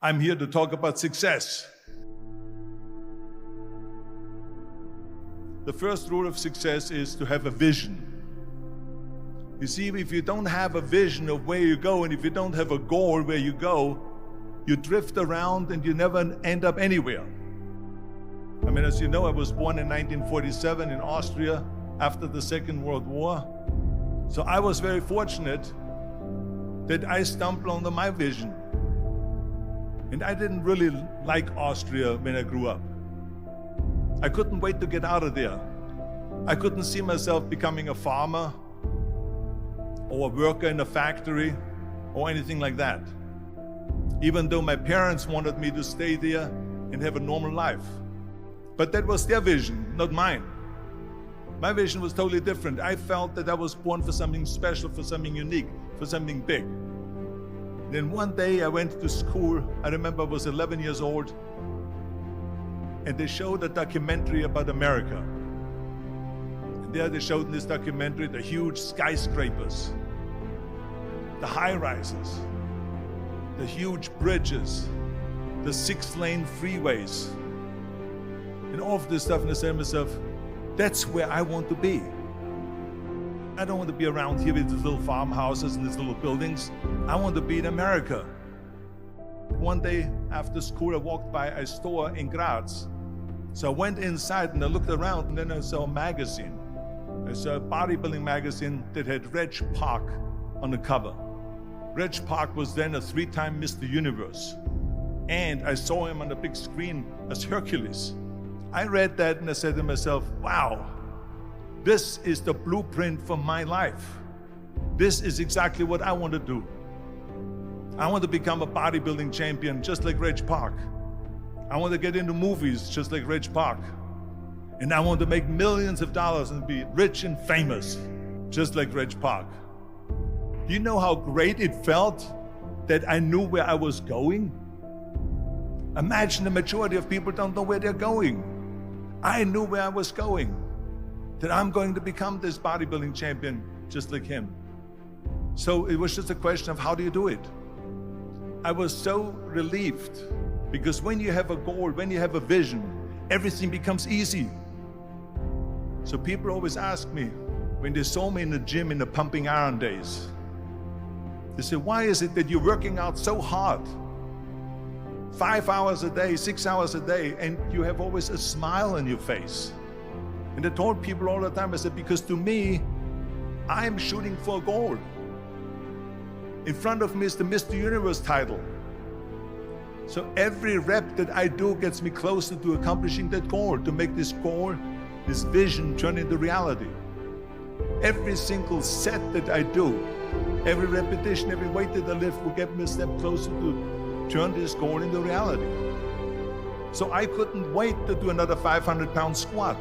I'm here to talk about success. The first rule of success is to have a vision. You see, if you don't have a vision of where you go, and if you don't have a goal where you go, you drift around and you never end up anywhere. I mean, as you know, I was born in 1947 in Austria after the Second World War. So I was very fortunate that I stumbled onto my vision. And I didn't really like Austria when I grew up. I couldn't wait to get out of there. I couldn't see myself becoming a farmer or a worker in a factory or anything like that, even though my parents wanted me to stay there and have a normal life. But that was their vision, not mine. My vision was totally different. I felt that I was born for something special, for something unique, for something big. Then one day I went to school. I remember I was 11 years old, and they showed a documentary about America. And there they showed in this documentary the huge skyscrapers, the high-rises, the huge bridges, the 6-lane freeways, and all of this stuff. And I said to myself, that's where I want to be. I don't want to be around here with these little farmhouses and these little buildings. I want to be in America. One day after school, I walked by a store in Graz. So I went inside and I looked around, and then I saw a magazine. I saw a bodybuilding magazine that had Reg Park on the cover. Reg Park was then a 3-time Mr. Universe. And I saw him on the big screen as Hercules. I read that and I said to myself, wow, this is the blueprint for my life. This is exactly what I want to do. I want to become a bodybuilding champion just like Reg Park. I want to get into movies just like Reg Park. And I want to make millions of dollars and be rich and famous just like Reg Park. Do you know how great it felt that I knew where I was going? Imagine the majority of people don't know where they're going. I knew where I was going, that I'm going to become this bodybuilding champion just like him. So it was just a question of how do you do it? I was so relieved, because when you have a goal, when you have a vision, everything becomes easy. So people always ask me, when they saw me in the gym in the pumping iron days, they say, why is it that you're working out so hard? 5 hours a day, 6 hours a day, and you have always a smile on your face. And I told people all the time, I said, because to me, I'm shooting for a goal. In front of me is the Mr. Universe title. So every rep that I do gets me closer to accomplishing that goal, to make this goal, this vision turn into reality. Every single set that I do, every repetition, every weight that I lift will get me a step closer to turn this goal into reality. So I couldn't wait to do another 500-pound squat.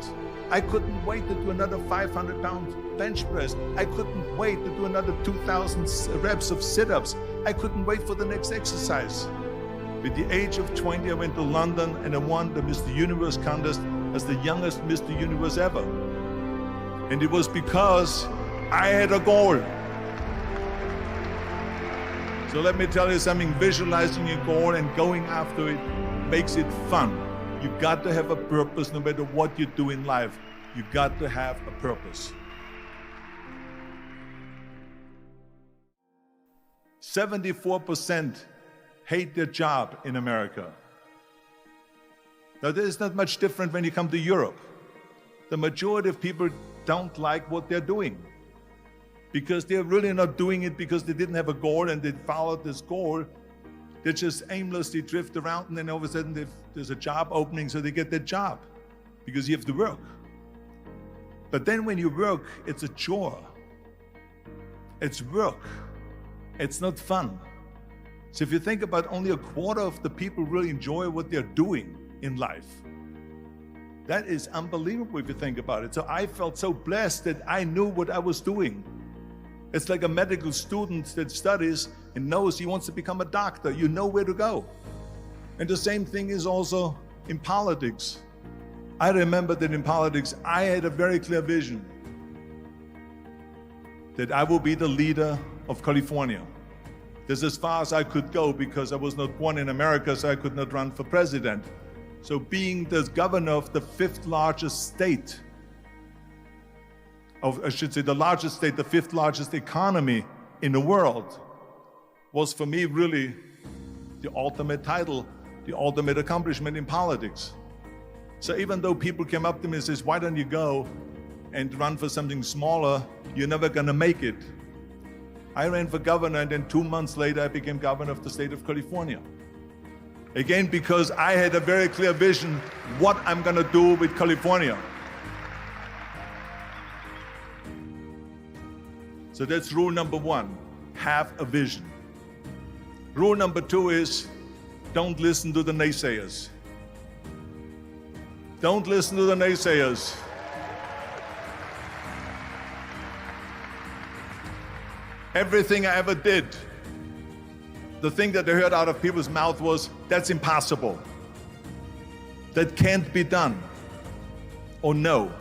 I couldn't wait to do another 500-pound bench press. I couldn't wait to do another 2,000 reps of sit-ups. I couldn't wait for the next exercise. At the age of 20, I went to London and I won the Mr. Universe contest as the youngest Mr. Universe ever. And it was because I had a goal. So let me tell you something, visualizing your goal and going after it makes it fun. You got to have a purpose no matter what you do in life. You got to have a purpose. 74% hate their job in America. Now, this is not much different when you come to Europe. The majority of people don't like what they're doing, because they're really not doing it because they didn't have a goal and they followed this goal. They just aimlessly drift around, and then all of a sudden there's a job opening, so they get that job because you have to work. But then when you work, it's a chore. It's work. It's not fun. So if you think about, only a quarter of the people really enjoy what they're doing in life. That is unbelievable if you think about it. So I felt so blessed that I knew what I was doing. It's like a medical student that studies and knows he wants to become a doctor. You know where to go. And the same thing is also in politics. I remember that in politics, I had a very clear vision that I will be the leader of California. This is as far as I could go because I was not born in America, so I could not run for president. So being the governor of the fifth largest state, I should say the largest state, the fifth largest economy in the world, was for me really the ultimate title, the ultimate accomplishment in politics. So even though people came up to me and says, why don't you go and run for something smaller, you're never gonna make it. I ran for governor, and then 2 months later I became governor of the state of California. Again, because I had a very clear vision what I'm gonna do with California. So that's rule number one, have a vision. Rule number two is, don't listen to the naysayers. Don't listen to the naysayers. Everything I ever did, the thing that I heard out of people's mouth was, that's impossible. That can't be done. Or no.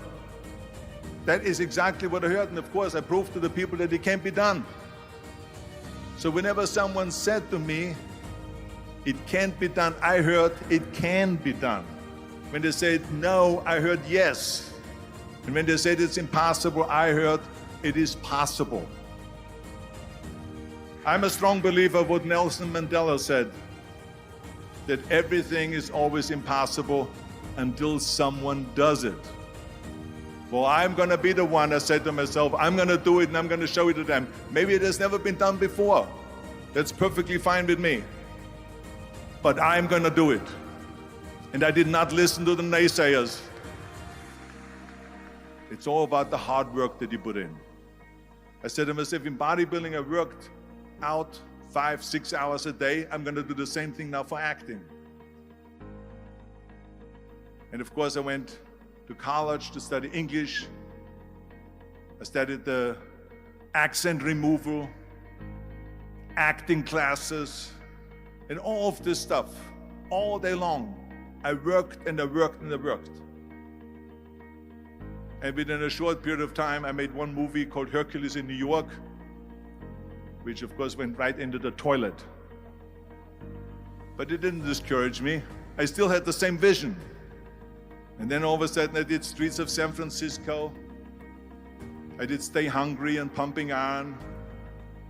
That is exactly what I heard, and of course I proved to the people that it can't be done. So whenever someone said to me, it can't be done, I heard, it can be done. When they said no, I heard yes. And when they said it's impossible, I heard it is possible. I'm a strong believer of what Nelson Mandela said, that everything is always impossible until someone does it. Well, I'm going to be the one, I said to myself, I'm going to do it and I'm going to show it to them. Maybe it has never been done before. That's perfectly fine with me. But I'm going to do it. And I did not listen to the naysayers. It's all about the hard work that you put in. I said to myself, in bodybuilding, I worked out 5-6 hours a day. I'm going to do the same thing now for acting. And of course, I went to college to study English. I studied the accent removal, acting classes, and all of this stuff all day long. I worked and I worked and I worked. And within a short period of time, I made one movie called Hercules in New York, which of course went right into the toilet. But it didn't discourage me. I still had the same vision. And then all of a sudden I did Streets of San Francisco. I did Stay Hungry and Pumping Iron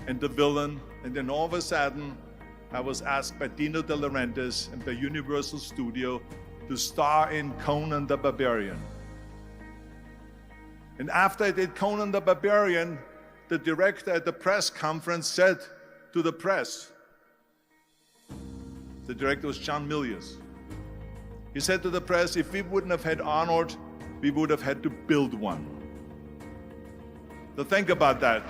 and The Villain. And then all of a sudden I was asked by Dino De Laurentiis and by Universal Studio to star in Conan the Barbarian. And after I did Conan the Barbarian, the director at the press conference said to the press, the director was John Milius. He said to the press, if we wouldn't have had Arnold, we would have had to build one. So think about that.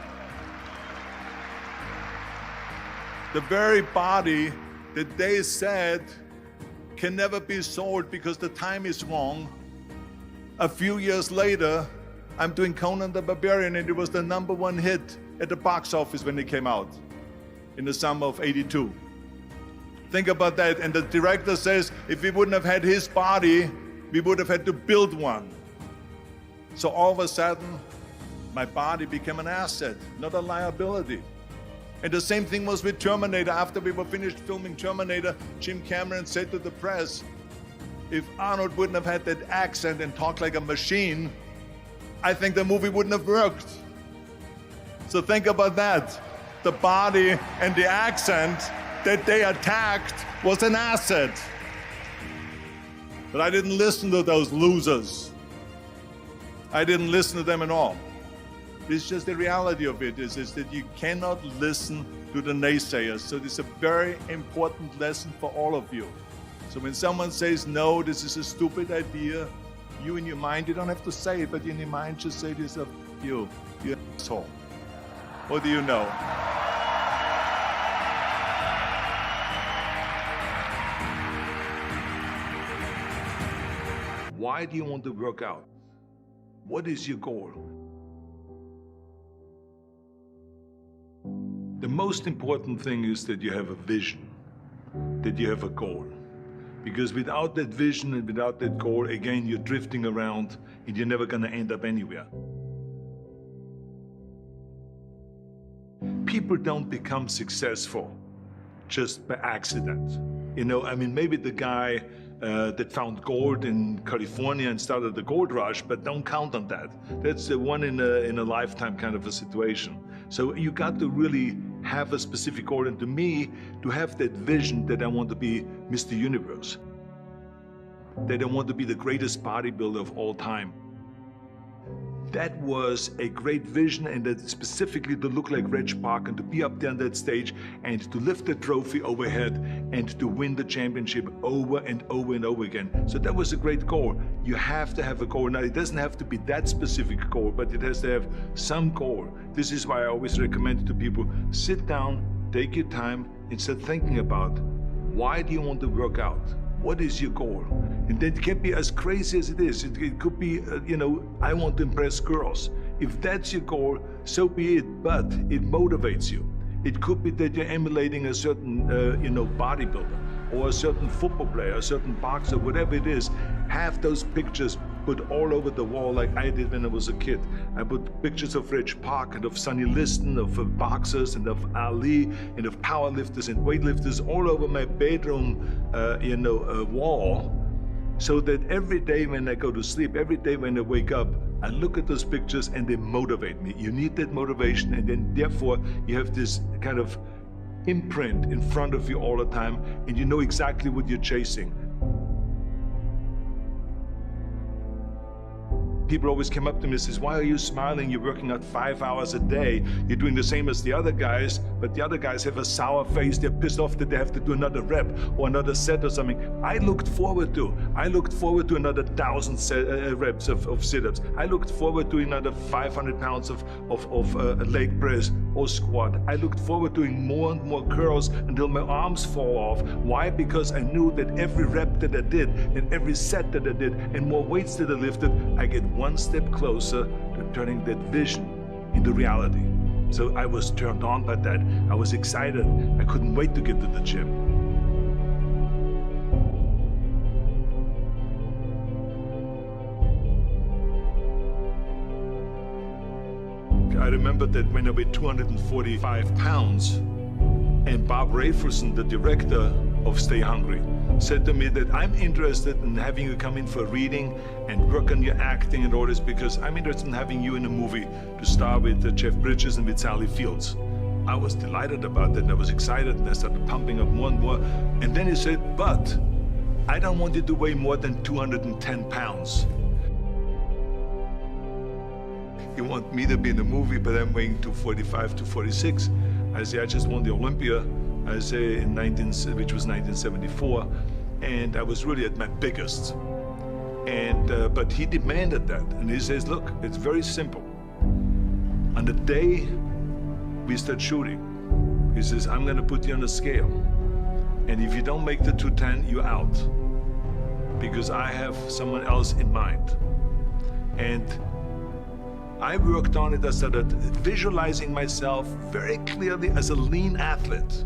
The very body that they said can never be sold because the time is wrong. A few years later, I'm doing Conan the Barbarian, and it was the #1 hit at the box office when it came out in the summer of '82. Think about that. And the director says, if we wouldn't have had his body, we would have had to build one. So all of a sudden, my body became an asset, not a liability. And the same thing was with Terminator. After we were finished filming Terminator, Jim Cameron said to the press, if Arnold wouldn't have had that accent and talked like a machine, I think the movie wouldn't have worked. So think about that. The body and the accent that they attacked was an asset. But I didn't listen to those losers. I didn't listen to them at all. It's just the reality of it is that you cannot listen to the naysayers. So this is a very important lesson for all of you. So when someone says, no, this is a stupid idea, you in your mind, you don't have to say it, but in your mind just say to yourself, you asshole. What do you know? Why do you want to work out? What is your goal? The most important thing is that you have a vision, that you have a goal. Because without that vision and without that goal, again, you're drifting around and you're never going to end up anywhere. People people don't become successful just by accident. You know, I mean, maybe the guy that found gold in California and started the gold rush, but don't count on that. That's the one in a lifetime kind of a situation. So you got to really have a specific goal, and to me, to have that vision that I want to be Mr. Universe, that I want to be the greatest bodybuilder of all time. That was a great vision, and that specifically to look like Reg Park and to be up there on that stage and to lift the trophy overhead and to win the championship over and over and over again. So that was a great goal. You have to have a goal. Now, it doesn't have to be that specific goal, but it has to have some goal. This is why I always recommend to people, sit down, take your time, and start thinking about, why do you want to work out? What is your goal? And that can be as crazy as it is. It could be, you know, I want to impress girls. If that's your goal, so be it, but it motivates you. It could be that you're emulating a certain, you know, bodybuilder or a certain football player, a certain boxer, whatever it is. Have those pictures put all over the wall like I did when I was a kid. I put pictures of Reg Park and of Sonny Liston, of boxers and of Ali and of powerlifters and weightlifters all over my bedroom, you know, wall. So that every day when I go to sleep, every day when I wake up, I look at those pictures and they motivate me. You need that motivation, and then therefore you have this kind of imprint in front of you all the time, and you know exactly what you're chasing. People always come up to me and says, why are you smiling? You're working out 5 hours a day. You're doing the same as the other guys, but the other guys have a sour face. They're pissed off that they have to do another rep or another set or something. I looked forward to another 1,000 reps of sit-ups. I looked forward to another 500 pounds of leg press or squat. I looked forward to doing more and more curls until my arms fall off. Why? Because I knew that every rep that I did and every set that I did and more weights that I lifted, I get one step closer to turning that vision into reality. So I was turned on by that. I was excited. I couldn't wait to get to the gym. I remember that when I weighed 245 pounds, and Bob Raferson, the director of Stay Hungry, said to me that I'm interested in having you come in for a reading and work on your acting and all this, because I'm interested in having you in a movie to star with Jeff Bridges and with Sally Fields. I was delighted about that, and I was excited, and I started pumping up more and more. And then he said, but I don't want you to weigh more than 210 pounds. You want me to be in the movie, but I'm weighing 245, 246. I say, I just won the Olympia, I say, which was 1974, and I was really at my biggest. And but he demanded that, and he says, look, it's very simple. On the day we start shooting, he says, I'm gonna put you on a scale, and if you don't make the 210, you're out, because I have someone else in mind. And I worked on it. I started visualizing myself very clearly as a lean athlete,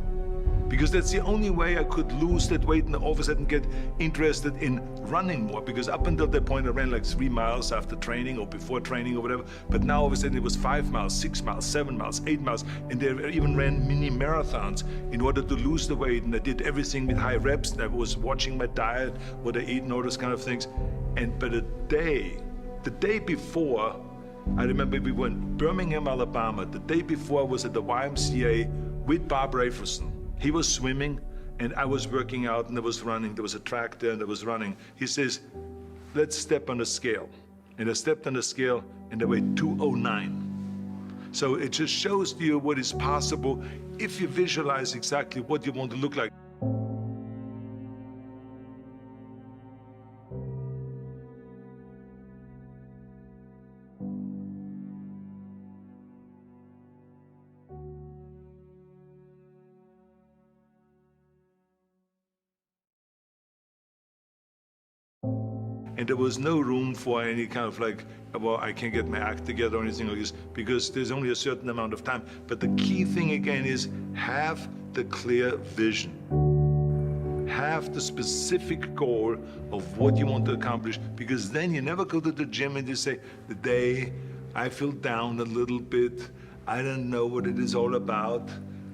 because that's the only way I could lose that weight and all of a sudden get interested in running more, because up until that point I ran like 3 miles after training or before training or whatever, but now all of a sudden it was 5 miles, 6 miles, 7 miles, 8 miles, and they even ran mini marathons in order to lose the weight, and I did everything with high reps, and I was watching my diet, what I eat and all those kind of things. And but the day before, I remember we were in Birmingham, Alabama. The day before I was at the YMCA with Bob Raferson. He was swimming and I was working out, and I was running. There was a track there and I was running. He says, let's step on the scale. And I stepped on the scale and I weighed 209. So it just shows to you what is possible if you visualize exactly what you want to look like. And there was no room for any kind of like, well, I can't get my act together or anything like this, because there's only a certain amount of time. But the key thing again is have the clear vision. Have the specific goal of what you want to accomplish, because then you never go to the gym and you say, the day I feel down a little bit, I don't know what it is all about.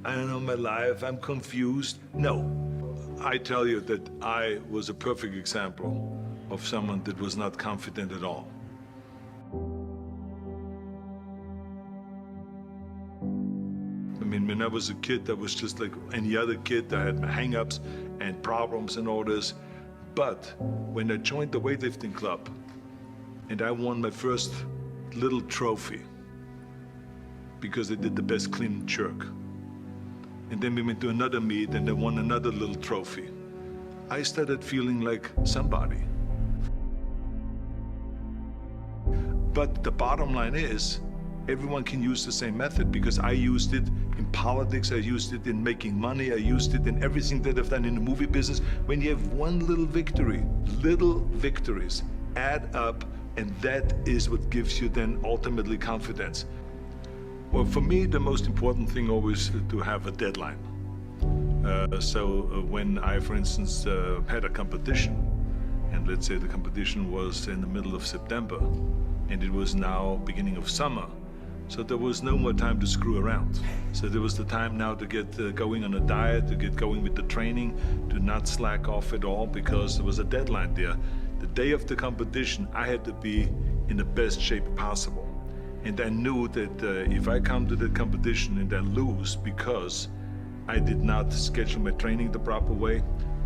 I don't know my life, I'm confused. No, I tell you that I was a perfect example of someone that was not confident at all. I mean, when I was a kid, I was just like any other kid. I had my hang-ups and problems and all this. But when I joined the weightlifting club and I won my first little trophy because I did the best clean and jerk, and then we went to another meet and I won another little trophy, I started feeling like somebody. But the bottom line is, everyone can use the same method, because I used it in politics, I used it in making money, I used it in everything that I've done in the movie business. When you have one little victory, little victories add up, and that is what gives you then ultimately confidence. Well, for me, the most important thing always to have a deadline. When I, for instance, had a competition, and let's say the competition was in the middle of September, and it was now beginning of summer, so there was no more time to screw around. So there was the time now to get going on a diet, to get going with the training, to not slack off at all, because there was a deadline there. The day of the competition, I had to be in the best shape possible. And I knew that if I come to the competition and I lose because I did not schedule my training the proper way,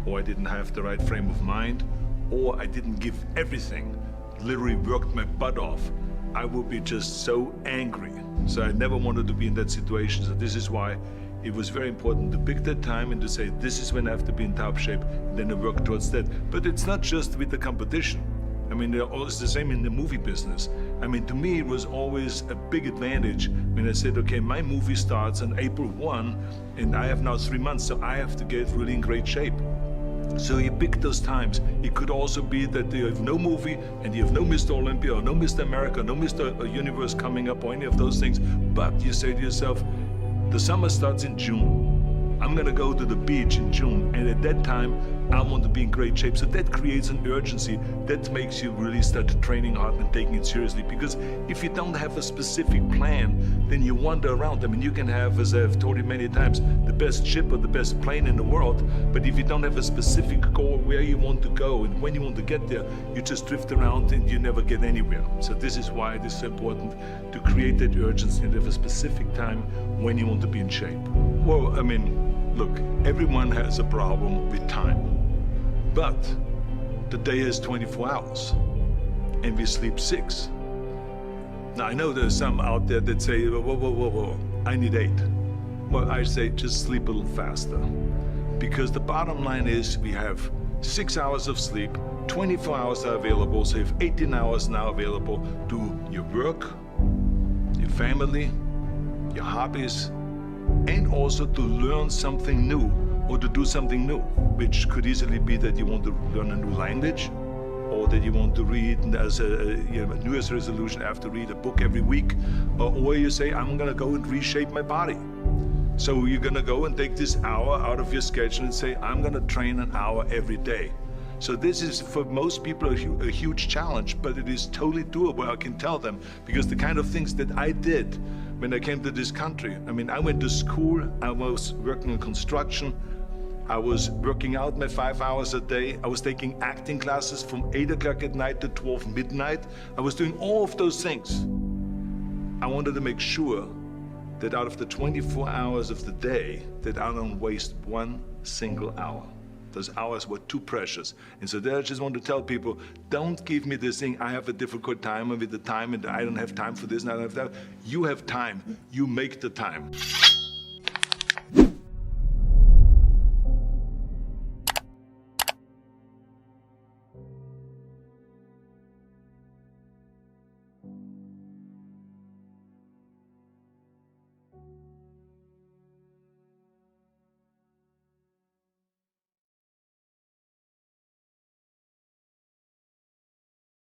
or I didn't have the right frame of mind, or I didn't give everything, literally worked my butt off, I would be just so angry. So I never wanted to be in that situation. So this is why it was very important to pick that time and to say, this is when I have to be in top shape, and then to work towards that. But it's not just with the competition. I mean, it's the same in the movie business. I mean, to me, it was always a big advantage when I said, okay, my movie starts on April 1, and I have now 3 months, so I have to get really in great shape. So you pick those times. It could also be that you have no movie and you have no Mr. Olympia or no Mr. America, no Mr. Universe coming up or any of those things. But you say to yourself, the summer starts in June. I'm gonna go to the beach in June, and at that time, I want to be in great shape. So that creates an urgency that makes you really start training hard and taking it seriously. Because if you don't have a specific plan, then you wander around. I mean, you can have, as I've told you many times, the best ship or the best plane in the world, but if you don't have a specific goal where you want to go and when you want to get there, you just drift around and you never get anywhere. So this is why it is so important to create that urgency and have a specific time when you want to be in shape. Well, I mean, look, everyone has a problem with time. But the day is 24 hours, and we sleep 6. Now, I know there's some out there that say, whoa, I need 8. Well, I say just sleep a little faster. Because the bottom line is we have 6 hours of sleep, 24 hours are available, so you have 18 hours now available to your work, your family, your hobbies, and also to learn something new, or to do something new, which could easily be that you want to learn a new language, or that you want to read as a New Year's resolution, I have to read a book every week, or you say, I'm gonna go and reshape my body. So you're gonna go and take this hour out of your schedule and say, I'm gonna train an hour every day. So this is, for most people, a huge challenge, but it is totally doable, I can tell them, because the kind of things that I did when I came to this country. I mean, I went to school, I was working in construction, I was working out my 5 hours a day, I was taking acting classes from 8 o'clock at night to 12 midnight. I was doing all of those things. I wanted to make sure that out of the 24 hours of the day, that I don't waste one single hour. Those hours were too precious. And so there I just want to tell people, don't give me this thing, I have a difficult time with the time and I don't have time for this and I don't have that. You have time, you make the time.